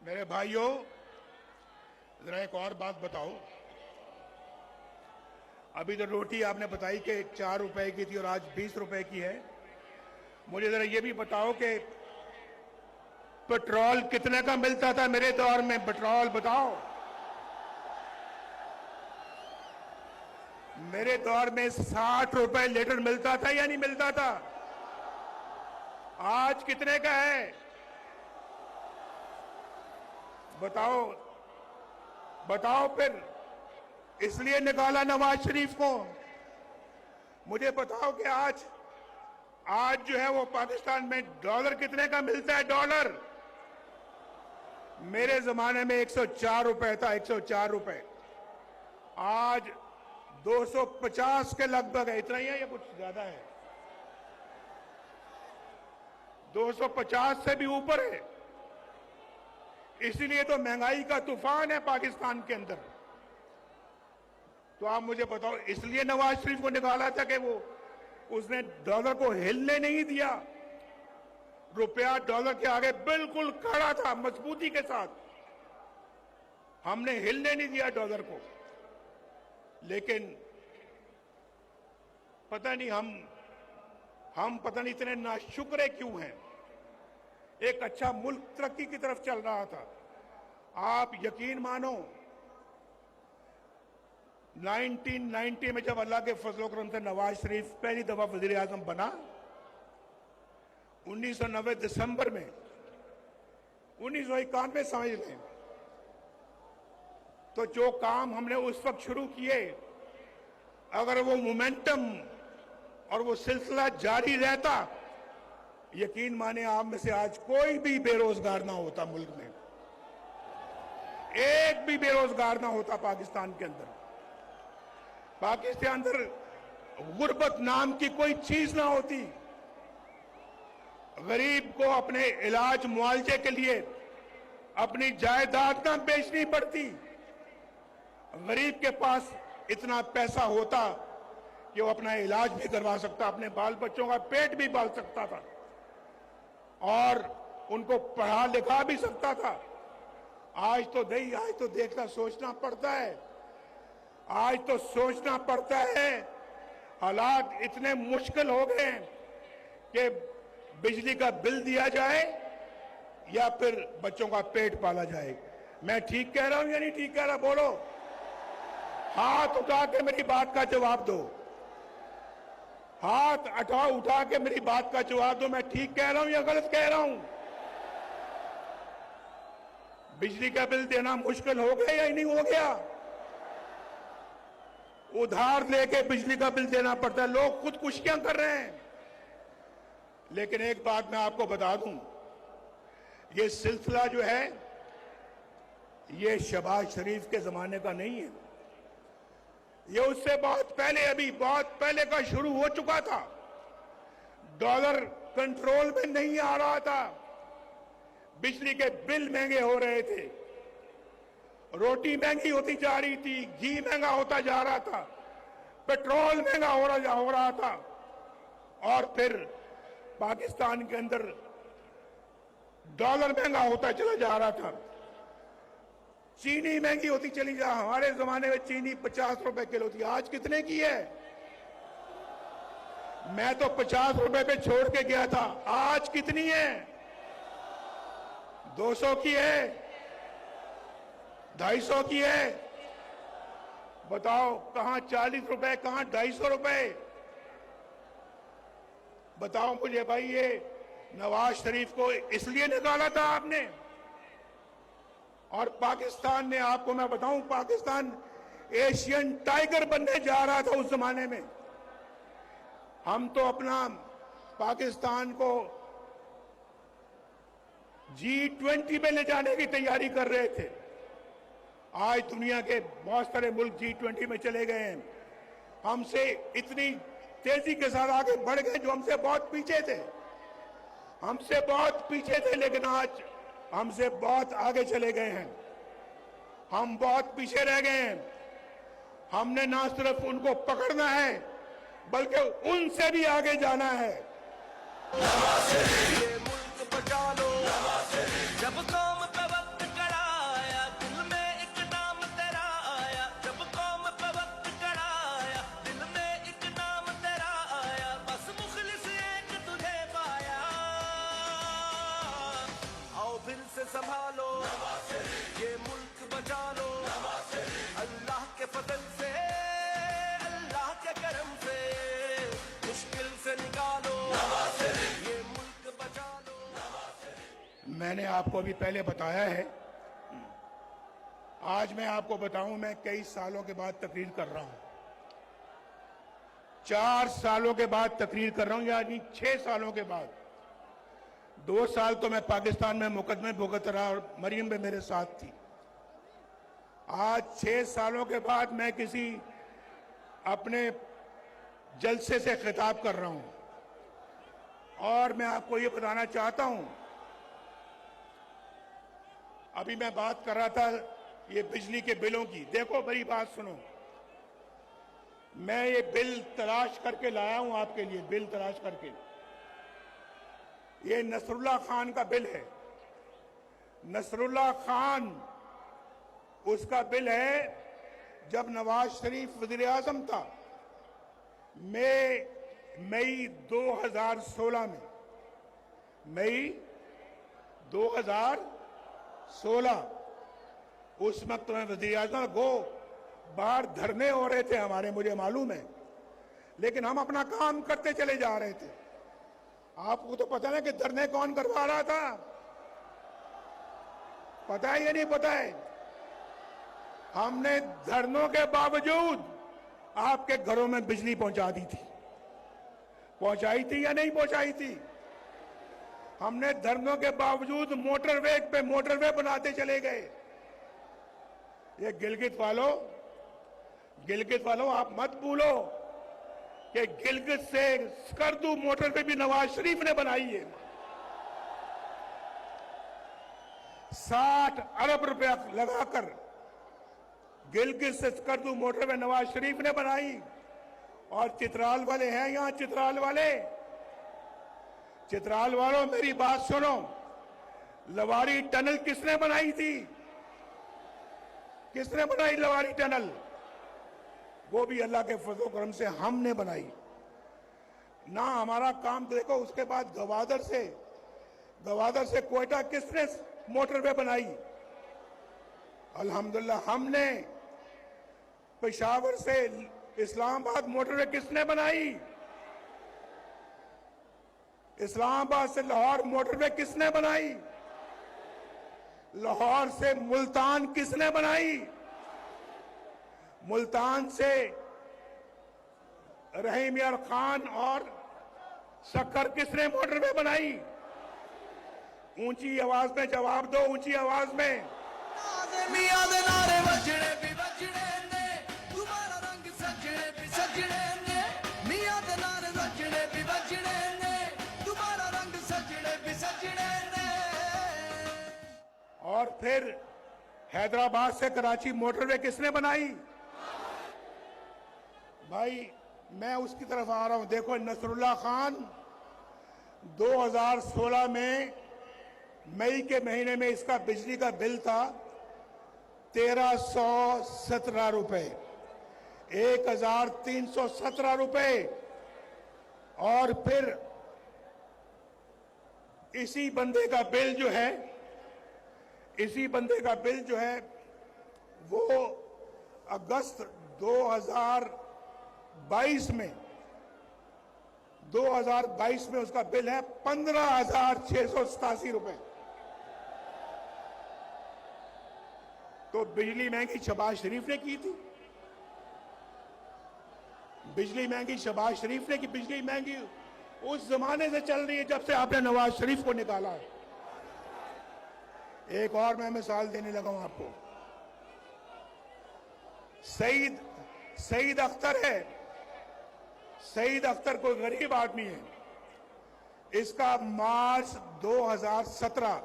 मेरे भाइयों, जरा एक और बात बताओ। अभी तो रोटी आपने बताई कि 4 रुपए की थी और आज 20 रुपए की है। मुझे जरा ये भी बताओ कि पेट्रोल कितने का मिलता था मेरे दौर में? पेट्रोल बताओ। मेरे दौर में 60 रुपए लीटर मिलता था या नहीं मिलता था? आज कितने का है बताओ? बताओ फिर। इसलिए निकाला नवाज शरीफ को। मुझे बताओ कि आज जो है वो पाकिस्तान में डॉलर कितने का मिलता है? डॉलर मेरे जमाने में 104 रुपए था, 104 रुपए। आज 250 के लगभग है। इतना ही है या कुछ ज्यादा है? 250 से भी ऊपर है। इसीलिए तो महंगाई का तूफान है पाकिस्तान के अंदर। तो आप मुझे बताओ, इसलिए नवाज शरीफ को निकाला था कि वो उसने डॉलर को हिलने नहीं दिया। रुपया डॉलर के आगे बिल्कुल खड़ा था मजबूती के साथ। हमने हिलने नहीं दिया डॉलर को। लेकिन पता नहीं हम पता नहीं इतने नाशुक्रे क्यों हैं। एक अच्छा मुल्क तरक्की की तरफ चल रहा था। आप यकीन मानो, 1990 में जब अल्लाह के फजल करम से नवाज शरीफ पहली दफा वजीर आजम बना, 1990 दिसंबर में, 1991 समझ लें, तो जो काम हमने उस वक्त शुरू किए, अगर वो मोमेंटम और वो सिलसिला जारी रहता, यकीन माने आप में से आज कोई भी बेरोजगार ना होता। मुल्क में एक भी बेरोजगार ना होता। पाकिस्तान के अंदर गुर्बत नाम की कोई चीज ना होती। गरीब को अपने इलाज मुआवजे के लिए अपनी जायदाद ना बेचनी पड़ती। गरीब के पास इतना पैसा होता कि वो अपना इलाज भी करवा सकता, अपने बाल बच्चों का पेट भी पाल सकता था और उनको पढ़ा लिखा भी सकता था। आज तो देखना सोचना पड़ता है। आज तो सोचना पड़ता है। हालात इतने मुश्किल हो गए हैं कि बिजली का बिल दिया जाए या फिर बच्चों का पेट पाला जाए। मैं ठीक कह रहा हूं या नहीं ठीक कह रहा? बोलो, हाथ उठा के मेरी बात का जवाब दो। हाथ उठा के मेरी बात का जवाब दो। मैं ठीक कह रहा हूं या गलत कह रहा हूं? बिजली का बिल देना मुश्किल हो गया या नहीं हो गया? उधार लेके बिजली का बिल देना पड़ता है। लोग खुदकुशियां कर रहे हैं। लेकिन एक बात मैं आपको बता दूं, ये सिलसिला जो है ये शहबाज शरीफ के जमाने का नहीं है। ये उससे बहुत पहले का शुरू हो चुका था। डॉलर कंट्रोल में नहीं आ रहा था। बिजली के बिल महंगे हो रहे थे, रोटी महंगी होती जा रही थी, घी महंगा होता जा रहा था, पेट्रोल महंगा हो रहा था और फिर पाकिस्तान के अंदर डॉलर महंगा होता चला जा रहा था। चीनी महंगी होती चली जा। हमारे जमाने में चीनी 50 रुपए किलो थी। आज कितने की है? मैं तो 50 रुपए पे छोड़ के गया था। आज कितनी है? 200 की है, 250 की है। बताओ, कहां 40 रुपए, कहां 250 रुपए? बताओ मुझे भाई। ये नवाज शरीफ को इसलिए निकाला था आपने। और पाकिस्तान ने, आपको मैं बताऊं, पाकिस्तान एशियन टाइगर बनने जा रहा था उस जमाने में। हम तो अपना पाकिस्तान को G20 में ले जाने की तैयारी कर रहे थे। आज दुनिया के बहुत सारे मुल्क G20 में चले गए हैं। हमसे इतनी तेजी के साथ आगे बढ़ गए जो हमसे बहुत पीछे थे। लेकिन आज हमसे बहुत आगे चले गए हैं। हम बहुत पीछे रह गए हैं। हमने ना सिर्फ उनको पकड़ना है बल्कि उनसे भी आगे जाना है। ये मुल्क बचा लो, जब काम पे वक्त दिल से संभालो, ये मुल्क बचा लो, अल्लाह के फजल से, अल्लाह के करम से, मुश्किल से निकालो, ये मुल्क बचा लो। मैंने आपको अभी पहले बताया है, आज मैं आपको बताऊं, मैं कई सालों के बाद तकरीर कर रहा हूं। 4 सालों के बाद तकरीर कर रहा हूं, यानी 6 सालों के बाद। 2 साल तो मैं पाकिस्तान में मुकदमे भुगत रहा और मरियम भी मेरे साथ थी। आज 6 सालों के बाद मैं किसी अपने जलसे से खिताब कर रहा हूं और मैं आपको ये बताना चाहता हूं, अभी मैं बात कर रहा था ये बिजली के बिलों की। देखो मेरी बात सुनो, मैं ये बिल तलाश करके लाया हूं आपके लिए, बिल तलाश करके। ये नसरुल्लाह खान का बिल है। नसरुल्लाह खान उसका बिल है जब नवाज शरीफ वजीर आजम था, मई 2016 में, मई 2016 उस वक्त में वजीर आजम को बाहर धरने हो रहे थे हमारे, मुझे मालूम है, लेकिन हम अपना काम करते चले जा रहे थे। आपको तो पता है कि धरने कौन करवा रहा था, पता है या नहीं पता है? हमने धरनों के बावजूद आपके घरों में बिजली पहुंचा दी थी। पहुंचाई थी या नहीं पहुंचाई थी? हमने धरनों के बावजूद मोटरवे पे मोटरवे बनाते चले गए। ये गिलगित वालों आप मत भूलो कि गिलगित से स्कर्दू मोटरवे भी नवाज शरीफ ने बनाई है। 60 अरब रुपया लगाकर गिलगित से स्कर्दू मोटरवे नवाज शरीफ ने बनाई। और चित्राल वाले हैं यहां, चित्राल वालों मेरी बात सुनो, लवारी टनल किसने बनाई थी? किसने बनाई लवारी टनल? वो भी अल्लाह के फजल करम से हमने बनाई ना। हमारा काम देखो, उसके बाद गवादर से कोयटा किसने मोटरवे बनाई? अल्हम्दुलिल्लाह हमने। पेशावर से इस्लामाबाद मोटरवे किसने बनाई? इस्लामाबाद से लाहौर मोटरवे किसने बनाई? लाहौर से मुल्तान किसने बनाई? मुल्तान से रहीम यार खान और शक्कर किसने मोटरवे बनाई? ऊंची आवाज में जवाब दो, ऊंची आवाज में। और फिर हैदराबाद से कराची मोटरवे किसने बनाई? भाई मैं उसकी तरफ आ रहा हूं। देखो नसरुल्लाह खान 2016 में मई के महीने में इसका बिजली का बिल था 1317 रुपए, 1317 रुपए। और फिर इसी बंदे का बिल जो है वो अगस्त 2022 में उसका बिल है 15,687 रुपए। तो बिजली महंगी शहबाज शरीफ ने की थी। बिजली महंगी शहबाज शरीफ ने की। बिजली महंगी उस जमाने से चल रही है जब से आपने नवाज शरीफ को निकाला है। एक और मैं मिसाल देने लगा हूं आपको। सईद अख्तर है। सईद अख्तर कोई गरीब आदमी है। इसका मार्च 2017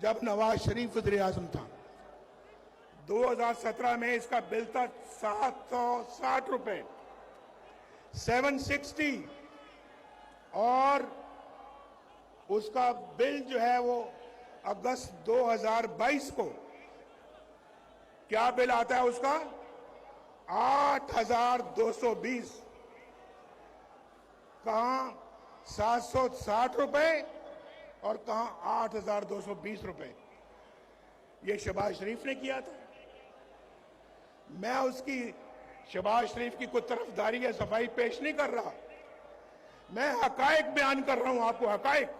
जब नवाज शरीफ वज़ीर आज़म था, 2017 में इसका बिल था 760 रुपए, 760। और उसका बिल जो है वो अगस्त 2022 को क्या बिल आता है उसका? 8,220। कहां 760 रुपए और कहा 8,220 रुपए। ये शहबाज शरीफ ने किया था। मैं उसकी शहबाज शरीफ की कोई तरफदारी या सफाई पेश नहीं कर रहा, मैं हकायक बयान कर रहा हूं आपको, हकायक।